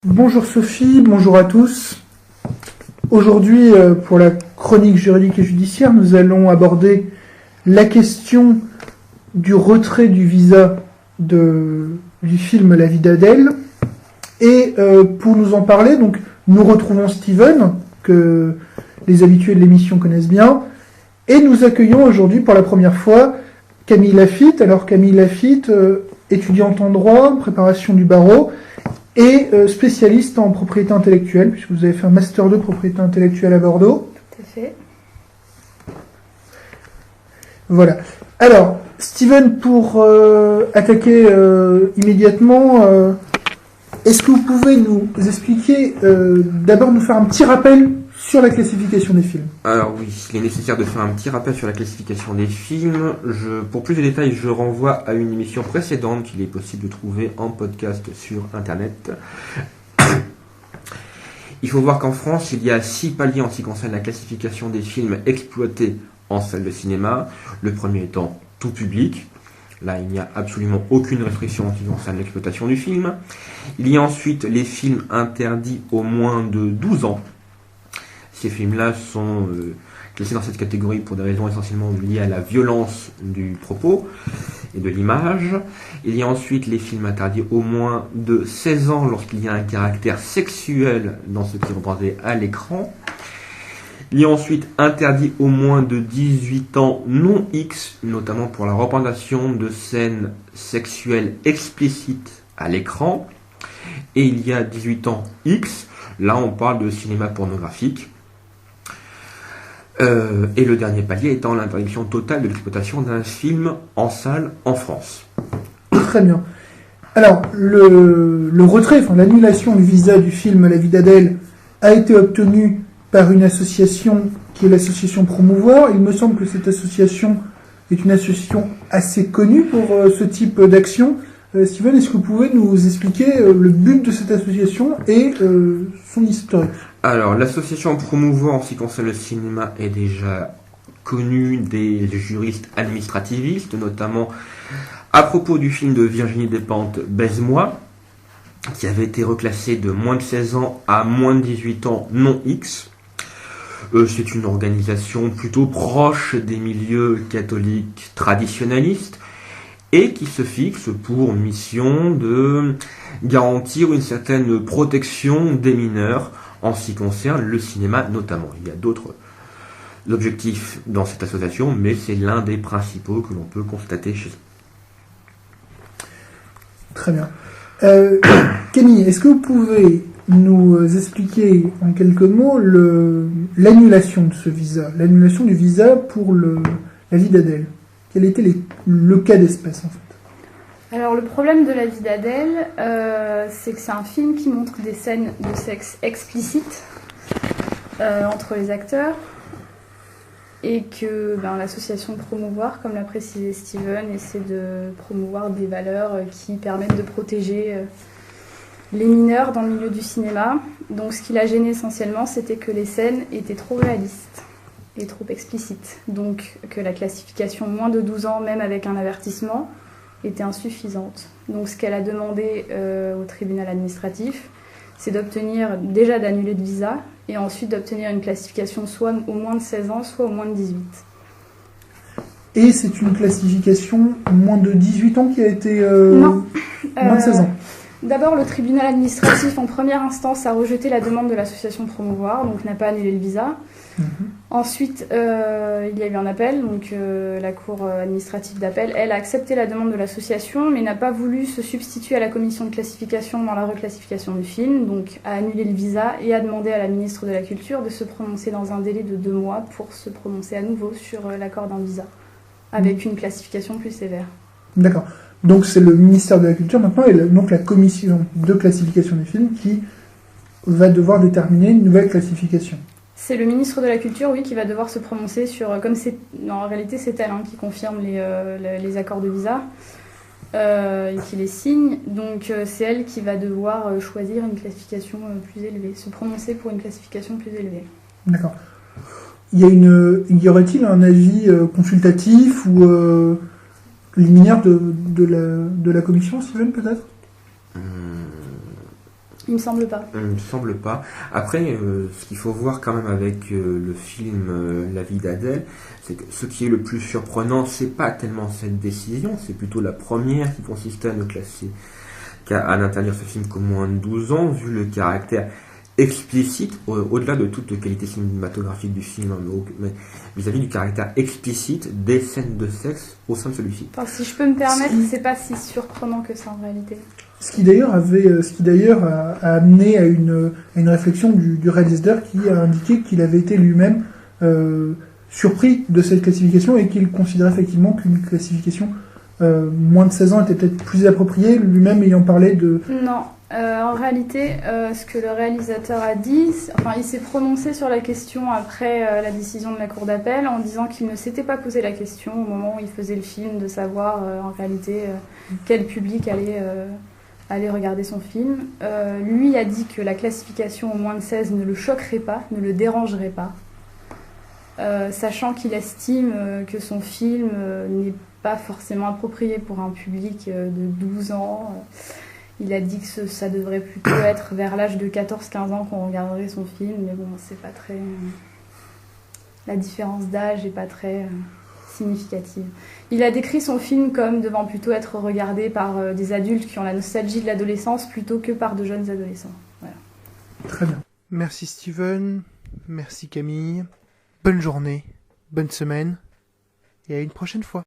Bonjour Sophie, bonjour à tous. Aujourd'hui, pour la chronique juridique et judiciaire, nous allons aborder la question du retrait du visa du film La vie d'Adèle. Et pour nous en parler, donc, nous retrouvons Steven, que les habitués de l'émission connaissent bien, et nous accueillons aujourd'hui pour la première fois Camille Lafitte. Alors Camille Lafitte, étudiante en droit, préparation du barreau, et spécialiste en propriété intellectuelle, puisque vous avez fait un Master 2 propriété intellectuelle à Bordeaux. Tout à fait. Voilà. Alors, Steven, pour attaquer immédiatement, est-ce que vous pouvez nous expliquer, d'abord nous faire un petit rappel sur la classification des films? Alors oui, il est nécessaire de faire un petit rappel sur la classification des films. Pour plus de détails, je renvoie à une émission précédente qu'il est possible de trouver en podcast sur Internet. Il faut voir qu'en France, il y a 6 paliers en ce qui concerne la classification des films exploités en salle de cinéma. Le premier étant tout public. Là, il n'y a absolument aucune restriction en ce qui concerne l'exploitation du film. Il y a ensuite les films interdits au moins de 12 ans. Ces films-là sont classés dans cette catégorie pour des raisons essentiellement liées à la violence du propos et de l'image. Il y a ensuite les films interdits au moins de 16 ans lorsqu'il y a un caractère sexuel dans ce qui est représenté à l'écran. Il y a ensuite interdit au moins de 18 ans non X, notamment pour la représentation de scènes sexuelles explicites à l'écran. Et il y a 18 ans X, là on parle de cinéma pornographique. Et le dernier palier étant l'interdiction totale de l'exploitation d'un film en salle en France. Très bien. Alors, le retrait, l'annulation du visa du film La vie d'Adèle a été obtenu par une association qui est l'association Promouvoir. Il me semble que cette association est une association assez connue pour ce type d'action. Steven, est-ce que vous pouvez nous expliquer le but de cette association et son historique? Alors, l'association Promouvoir en ce qui concerne le cinéma est déjà connue des juristes administrativistes, notamment à propos du film de Virginie Despentes, Baise-moi, qui avait été reclassé de moins de 16 ans à moins de 18 ans non X. C'est une organisation plutôt proche des milieux catholiques traditionnalistes et qui se fixe pour mission de garantir une certaine protection des mineurs en ce qui concerne le cinéma notamment. Il y a d'autres objectifs dans cette association, mais c'est l'un des principaux que l'on peut constater chez eux. Très bien. Camille, est-ce que vous pouvez nous expliquer en quelques mots l'annulation de ce visa, l'annulation du visa pour La vie d'Adèle? Quel était le cas d'espèce en fait? Alors le problème de La vie d'Adèle, c'est que c'est un film qui montre des scènes de sexe explicites entre les acteurs et que l'association Promouvoir, comme l'a précisé Steven, essaie de promouvoir des valeurs qui permettent de protéger les mineurs dans le milieu du cinéma. Donc ce qui l'a gêné essentiellement, c'était que les scènes étaient trop réalistes et trop explicites. Donc que la classification moins de 12 ans, même avec un avertissement, était insuffisante. Donc ce qu'elle a demandé au tribunal administratif, c'est d'annuler le visa et ensuite d'obtenir une classification soit au moins de 16 ans, soit au moins de 18. Et c'est une classification moins de 18 ans qui a été... Non. Moins de 16 ans. D'abord, le tribunal administratif, en première instance, a rejeté la demande de l'association Promouvoir, donc n'a pas annulé le visa. Ensuite, il y a eu un appel, donc la cour administrative d'appel, elle a accepté la demande de l'association, mais n'a pas voulu se substituer à la commission de classification dans la reclassification du film, donc a annulé le visa et a demandé à la ministre de la Culture de se prononcer dans un délai de 2 mois pour se prononcer à nouveau sur l'accord d'un visa, avec une classification plus sévère. D'accord. Donc c'est le ministère de la Culture maintenant et donc la commission de classification des films qui va devoir déterminer une nouvelle classification. C'est le ministre de la Culture, oui, qui va devoir se prononcer sur... en réalité, c'est elle qui confirme les accords de visa et qui les signe. Donc, c'est elle qui va devoir choisir une classification plus élevée, se prononcer pour une classification plus élevée. D'accord. Y aurait-il un avis consultatif ou liminaire de la commission, Steven, peut-être? Il me semble pas. Il me semble pas. Après, ce qu'il faut voir quand même avec le film La vie d'Adèle, c'est que ce qui est le plus surprenant, c'est pas tellement cette décision, c'est plutôt la première qui consistait à ne classer, à n'interdire ce film qu'au moins de 12 ans, vu le caractère explicite, au-delà de toute qualité cinématographique du film, mais vis-à-vis du caractère explicite des scènes de sexe au sein de celui-ci. Enfin, si je peux me permettre, c'est pas si surprenant que ça en réalité. Ce qui d'ailleurs a amené à une réflexion du réalisateur qui a indiqué qu'il avait été lui-même surpris de cette classification et qu'il considérait effectivement qu'une classification moins de 16 ans était peut-être plus appropriée, lui-même ayant parlé de... Non, en réalité, ce que le réalisateur a dit, il s'est prononcé sur la question après la décision de la cour d'appel en disant qu'il ne s'était pas posé la question au moment où il faisait le film de savoir en réalité quel public allait regarder son film. Lui a dit que la classification au moins de 16 ne le choquerait pas, ne le dérangerait pas, sachant qu'il estime que son film n'est pas forcément approprié pour un public de 12 ans. Il a dit que ça devrait plutôt être vers l'âge de 14-15 ans qu'on regarderait son film, mais bon, c'est pas très... La différence d'âge n'est pas très significative. Il a décrit son film comme devant plutôt être regardé par des adultes qui ont la nostalgie de l'adolescence plutôt que par de jeunes adolescents. Voilà. Très bien. Merci Steven, merci Camille. Bonne journée, bonne semaine, et à une prochaine fois.